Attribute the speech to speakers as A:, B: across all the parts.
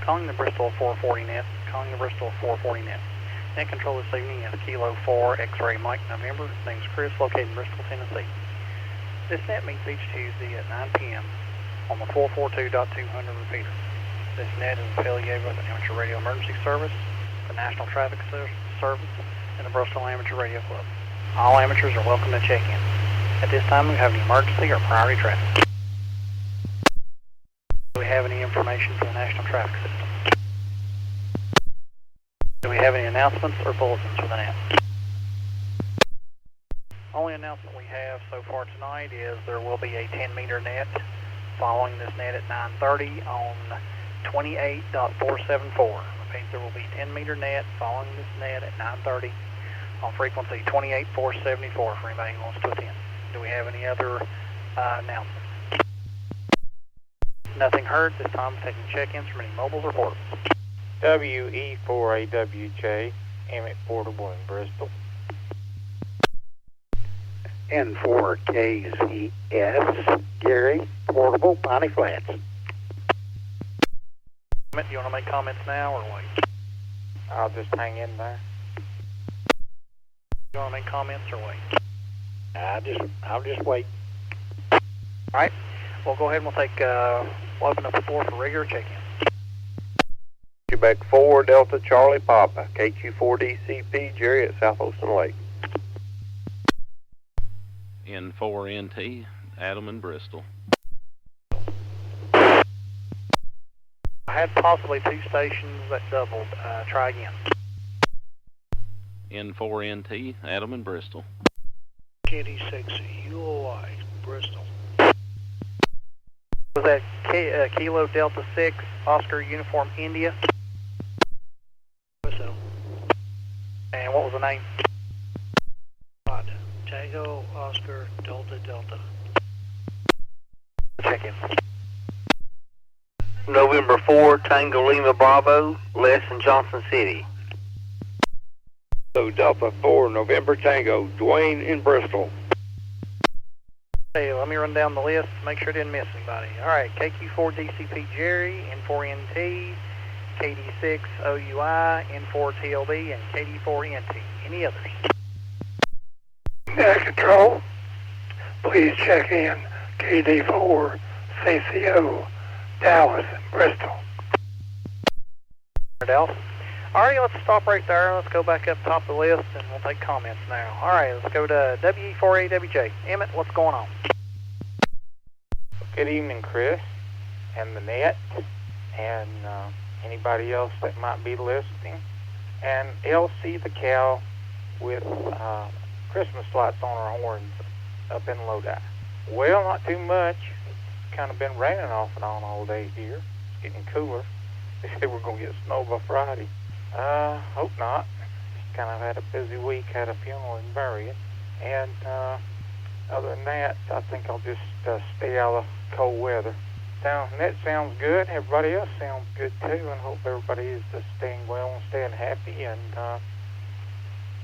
A: Calling the Bristol 440 net. Net control this evening is Kilo 4 X-ray Mike November. Name's Chris, located in Bristol, Tennessee. This net meets each Tuesday at 9 p.m. on the 442.200 repeater. This net is affiliated with the Amateur Radio Emergency Service, the National Traffic Service, and the Bristol Amateur Radio Club. All amateurs are welcome to check in. At this time, we have any emergency or priority traffic. Do we have any information from the National Traffic System? Do we have any announcements or bulletins for the net? Only announcement we have so far tonight is there will be a 10-meter net following this net at 9:30 on 28.474. Repeat, there will be 10-meter net following this net at 9:30 on frequency 28.474 for anybody who wants to attend. Do we have any other announcements? Nothing heard. This time taking check-ins from any mobiles or portables.
B: WE4AWJ, Emmett Portable in Bristol.
C: N4KZS, Gary, Portable, Piney Flats.
A: Do you want to make comments now or wait?
B: I'll just hang in there.
A: You want to make comments or wait?
C: I'll just wait.
A: All right. We'll go ahead and we'll open up the floor for regular check-in.
D: Quebec 4 Delta Charlie Papa, KE4CCB, Jerry at South Holston Lake.
E: N4NT, Adam in Bristol.
A: I had possibly two stations that doubled. Try again.
E: N4NT, Adam in Bristol.
F: KD6 UOI, Bristol.
A: Was that Kilo Delta 6 Oscar Uniform India?
F: So.
A: And what was the name?
F: Todd. Tango Oscar Delta Delta.
A: Check in.
G: November 4 Tango Lima Bravo, Les in Johnson City.
D: So Delta 4 November Tango, Dwayne in Bristol.
A: Hey, let me run down the list to make sure I didn't miss anybody. All right, KQ4DCP Jerry, N4NT, KD6 OUI, N4TLB, and KD4NT. Any others?
C: Net control, please check in KD4 CCO, Dallas and Bristol.
A: Dallas. All right, let's stop right there. Let's go back up top of the list, and we'll take comments now. All right, let's go to WE4AWJ. Emmett, what's going on?
B: Good evening, Chris, and the net, and anybody else that might be listening, and LC the cow with Christmas lights on her horns up in Lodi. Well, not too much. It's kind of been raining off and on all day here. It's getting cooler. They said we're going to get snow by Friday. Hope not. Just kind of had a busy week, had a funeral and buried. And other than that, I think I'll just stay out of cold weather. Now, that sounds good. Everybody else sounds good too, and hope everybody is just staying well and staying happy. And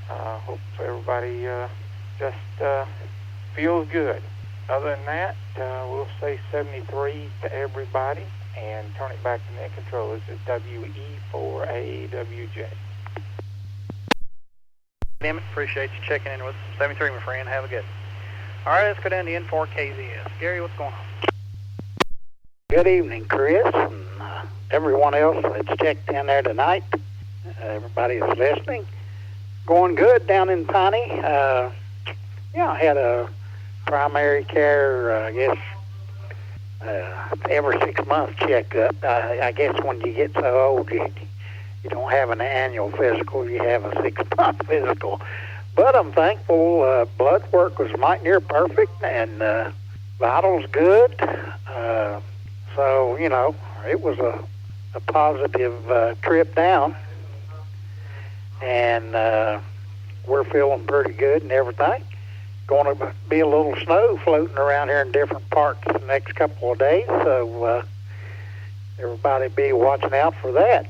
B: hope everybody just feels good. Other than that, we'll say 73 to everybody and turn it back to net control. This is WE4AWJ.
A: Damn it, appreciate you checking in with 73, my friend. Have a good. All right, let's go down to N4KZS. Gary, what's going on?
C: Good evening, Chris, and everyone else that's checked in there tonight. Everybody that's listening. Going good down in Piney. I had a primary care, every 6 months checkup. I guess when you get so old, you don't have an annual physical, you have a 6-month physical. But I'm thankful blood work was mighty near perfect, and vitals good. So, it was a positive trip down. And we're feeling pretty good and everything. Going to be a little snow floating around here in different parts the next couple of days, so everybody be watching out for that.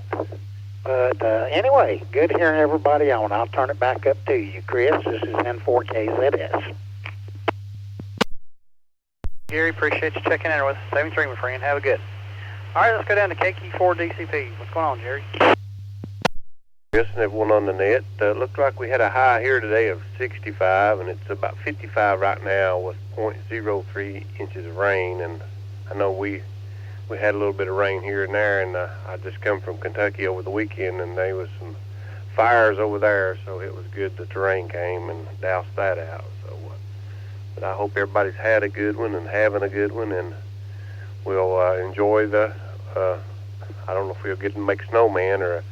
C: But anyway, good hearing everybody on. I'll turn it back up to you, Chris. This is N4KZS.
A: Gary, appreciate you checking in with us. 73, my friend. Have a good. All right, let's go down to KE4CCB. What's going on, Jerry?
D: Chris and everyone on the net. Looked like we had a high here today of 65, and it's about 55 right now with 0.03 inches of rain. And I know we had a little bit of rain here and there, and I just come from Kentucky over the weekend, and there was some fires over there, so it was good that the rain came and doused that out. So, but I hope everybody's had a good one and having a good one, and we'll enjoy the. I don't know if we'll get to make snowman or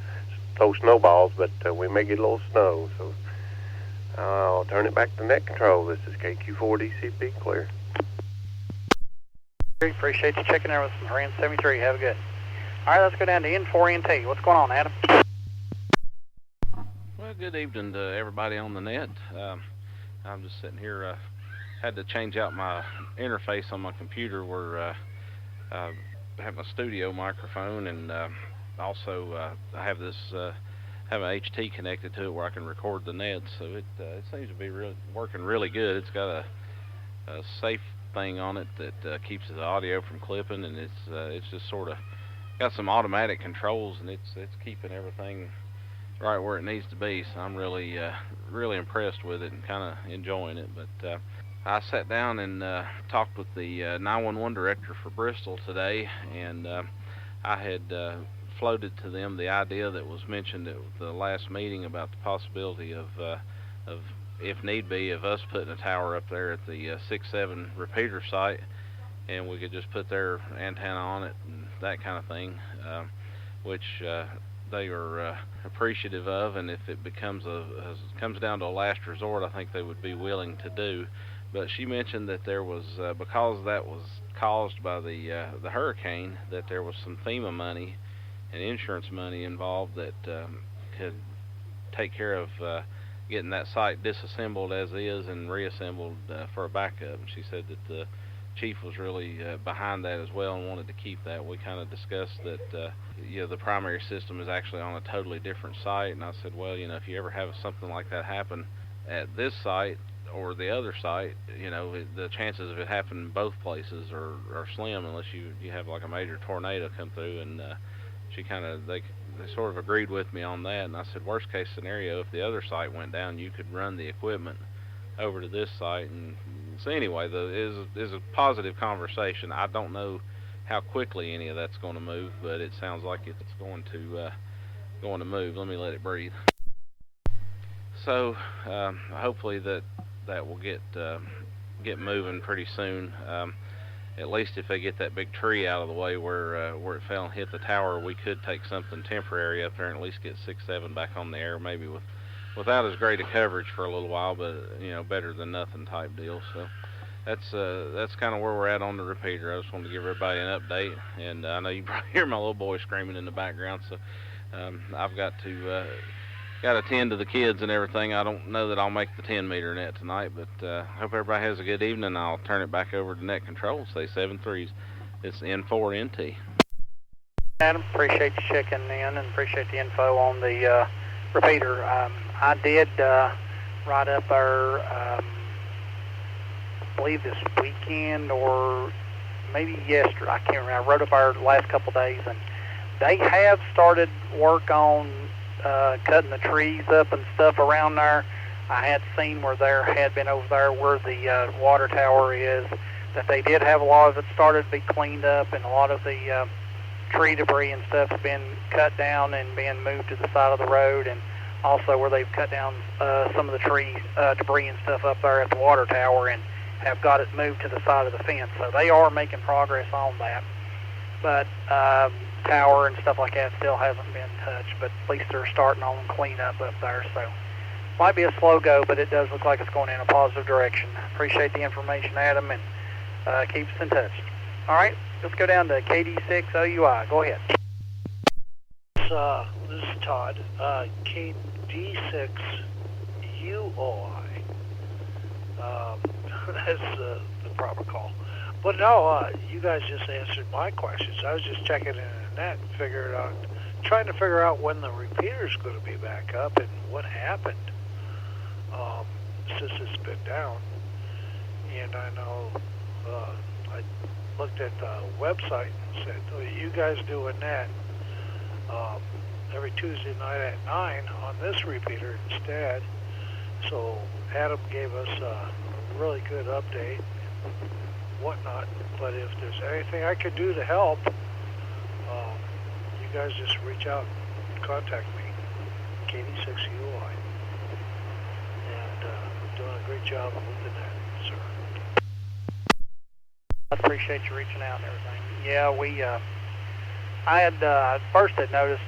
D: throw snowballs, but we may get a little snow. So I'll turn it back to net control. This is KQ4DCP clear.
A: Appreciate you checking there with some Hurricane 73. Have a good. All right, let's go down to N4NT. What's going on, Adam?
E: Well, good evening to everybody on the net. I'm just sitting here. Had to change out my interface on my computer where I have my studio microphone, and also I have this have an HT connected to it where I can record the net. So it seems to be working really good. It's got a safe thing on it that keeps the audio from clipping, and it's just sort of got some automatic controls, and it's keeping everything right where it needs to be. So I'm really impressed with it and kind of enjoying it. But I sat down and talked with the 911 director for Bristol today, and I had floated to them the idea that was mentioned at the last meeting about the possibility of if need be, of us putting a tower up there at the 6-7 repeater site, and we could just put their antenna on it and that kind of thing, which they are appreciative of, and if it comes down to a last resort, I think they would be willing to do. But she mentioned that there was, because that was caused by the hurricane, that there was some FEMA money and insurance money involved that could take care of getting that site disassembled as is and reassembled for a backup. And she said that the chief was really behind that as well and wanted to keep that. We kind of discussed that the primary system is actually on a totally different site, and I said, well, if you ever have something like that happen at this site or the other site, the chances of it happening in both places are slim unless you have like a major tornado come through. And they sort of agreed with me on that, and I said, worst case scenario, if the other site went down, you could run the equipment over to this site. And so anyway, is a positive conversation. I don't know how quickly any of that's going to move, but it sounds like it's going to move. Let me let it breathe. So hopefully that will get moving pretty soon. At least if they get that big tree out of the way where it fell and hit the tower, we could take something temporary up there and at least get 6-7 back on the air, maybe without as great a coverage for a little while, but better than nothing type deal. So that's kind of where we're at on the repeater. I just wanted to give everybody an update, and I know you probably hear my little boy screaming in the background, so I've got to tend to the kids and everything. I don't know that I'll make the 10-meter net tonight, but hope everybody has a good evening. I'll turn it back over to net control. Say 7-3s. It's N4NT.
A: Adam, appreciate you checking in and appreciate the info on the repeater. I did write up our, I believe this weekend or maybe yesterday, I can't remember. I wrote up our last couple days, and they have started work on cutting the trees up and stuff around there. I had seen where there had been over there where the water tower is, that they did have a lot of it started to be cleaned up, and a lot of the tree debris and stuff has been cut down and being moved to the side of the road, and also where they've cut down some of the tree debris and stuff up there at the water tower and have got it moved to the side of the fence. So they are making progress on that. But tower and stuff like that still hasn't been touched, but at least they're starting on cleanup up there. So might be a slow go, but it does look like it's going in a positive direction. Appreciate the information, Adam, and keep us in touch. All right, let's go down to KD6OUI. Go ahead.
F: This is Todd. KD6UOI. That's the proper call. But no, you guys just answered my questions. I was just checking in the net and trying to figure out when the repeater's going to be back up and what happened since it's been down. And I know looked at the website and said, oh, you guys do a net every Tuesday night at 9 on this repeater instead. So Adam gave us a really good update and whatnot. But if there's anything I could do to help, you guys just reach out and contact me, KE4CCB. And doing a great job with the net, sir.
A: I appreciate you reaching out and everything. Yeah, I had first had noticed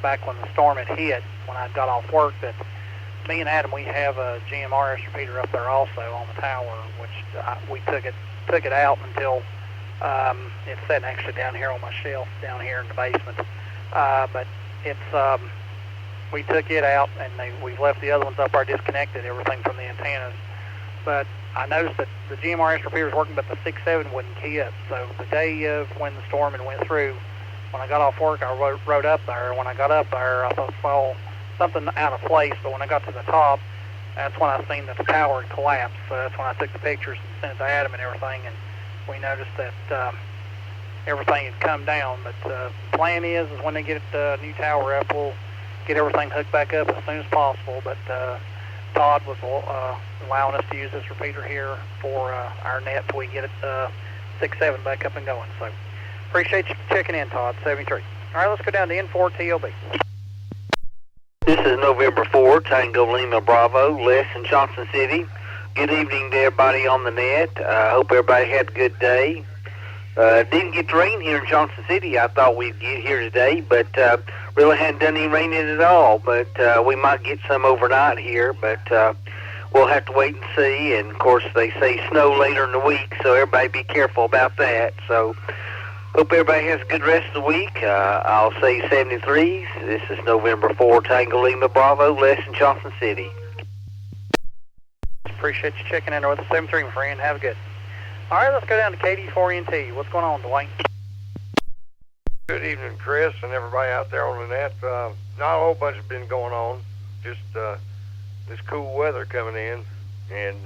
A: back when the storm had hit, when I got off work, that me and Adam, we have a GMRS repeater up there also on the tower, which we took it out until it's sitting actually down here on my shelf down here in the basement. But it's we took it out and we've left the other ones up there, disconnected everything from the antennas. But I noticed that the GMRS repeater was working, but the 6.7 wouldn't key up. So the day of when the storm had went through, when I got off work, I rode up there. When I got up there, I thought, well, something out of place. But when I got to the top, that's when I seen that the tower had collapsed. So that's when I took the pictures and sent it to Adam and everything. And we noticed that everything had come down. But the plan is when they get the new tower up, we'll get everything hooked back up as soon as possible. But Todd was allowing us to use this repeater here for our net till we get it 6.7 back up and going. So appreciate you checking in, Todd, 73. All right, let's go down to N4 TLB.
G: This is November 4, Tango Lima Bravo, Les in Johnson City. Good evening to everybody on the net. I hope everybody had a good day. Didn't get to rain here in Johnson City. I thought we'd get here today, but really hadn't done any raining at all. But we might get some overnight here, but we'll have to wait and see. And, of course, they say snow later in the week, so everybody be careful about that. So hope everybody has a good rest of the week. I'll say 73s. This is November 4, Tango Lima Bravo, Les in Johnson City.
A: Appreciate you checking in with the 73, my friend. Have a good. All right, let's go down to KD4NT. What's going on, Dwayne?
H: Good evening, Chris, and everybody out there on the net. Not a whole bunch has been going on. Just this cool weather coming in. And,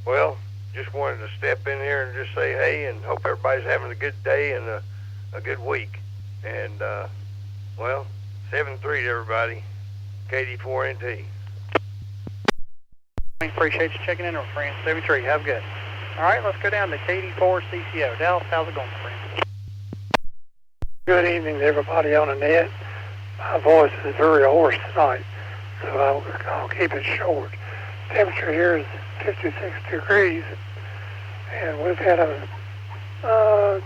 H: well, just wanted to step in here and just say hey and hope everybody's having a good day and a good week. And, well, 7-3 to everybody. KD4NT.
A: Appreciate you checking in, my friend. 73, have a good. All right, let's go down to KD4CCO. Dallas, how's it going, my friend?
C: Good evening to everybody on the net. My voice is very hoarse tonight, so I'll keep it short. Temperature here is 56 degrees, and we've had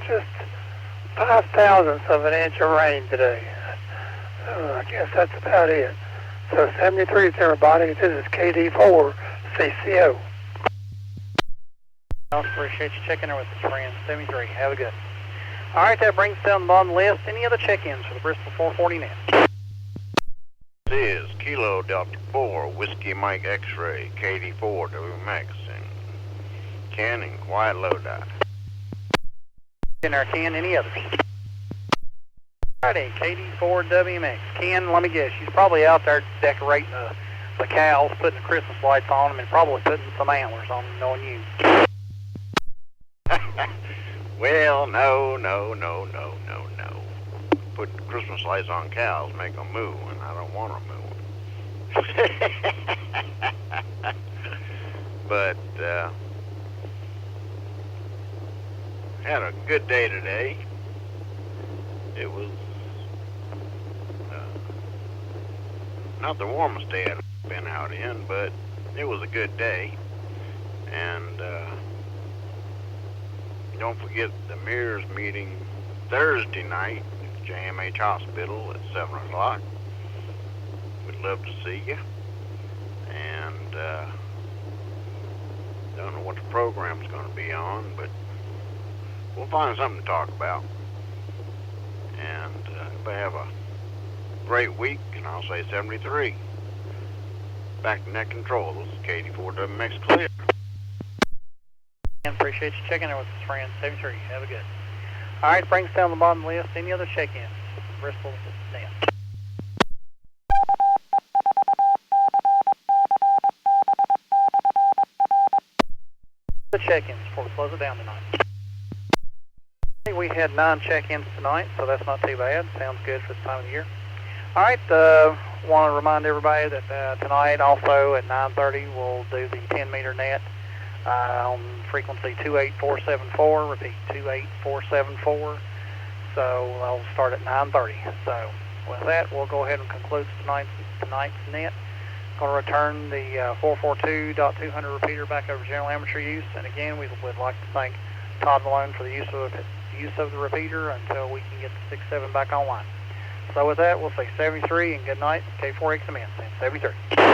C: just 0.005 of an inch of rain today. So I guess that's about it. So 73 to everybody. This is KD4CCO.
A: I appreciate you checking in with us, friend. 73, have a good. All right, that brings us down the bottom list. Any other check-ins for the Bristol 440 net?
I: This is Kilo Delta 4, Whiskey Mike X-Ray, KD4 WMX, and Ken and Quiet Lodi.
A: In our Ken, any others? All righty, KD4 WMX. Ken, let me guess, she's probably out there decorating the cows, putting the Christmas lights on them, and probably putting some antlers on them, knowing you.
I: Well, no. Put Christmas lights on cows, make them moo, and I don't want them mooing. But, had a good day today. It was not the warmest day I've been out in, but it was a good day. And don't forget the Mirrors meeting Thursday night at JMH Hospital at 7 o'clock. We'd love to see you. And don't know what the program's going to be on, but we'll find something to talk about. And everybody have a great week, and I'll say 73. Back to net control. This is KD4WMX clear.
A: Appreciate you checking in with us, friends. 73, have a good. All right, brings us down the bottom list. Any other check-ins? Bristol net. The check-ins before we close it down tonight. we had 9 check-ins tonight, so that's not too bad. Sounds good for this time of the year. All right, want to remind everybody that tonight also at 9:30 we'll do the 10-meter net on frequency 28474. Repeat, 28474. So I'll start at 9:30. So with that, we'll go ahead and conclude tonight's net. Going to return the 442.200 repeater back over to general amateur use. And again, we would like to thank Todd Malone for the use of the repeater until we can get the 6.7 back online. So with that, we'll say 73 and good night. K4XMN, 73.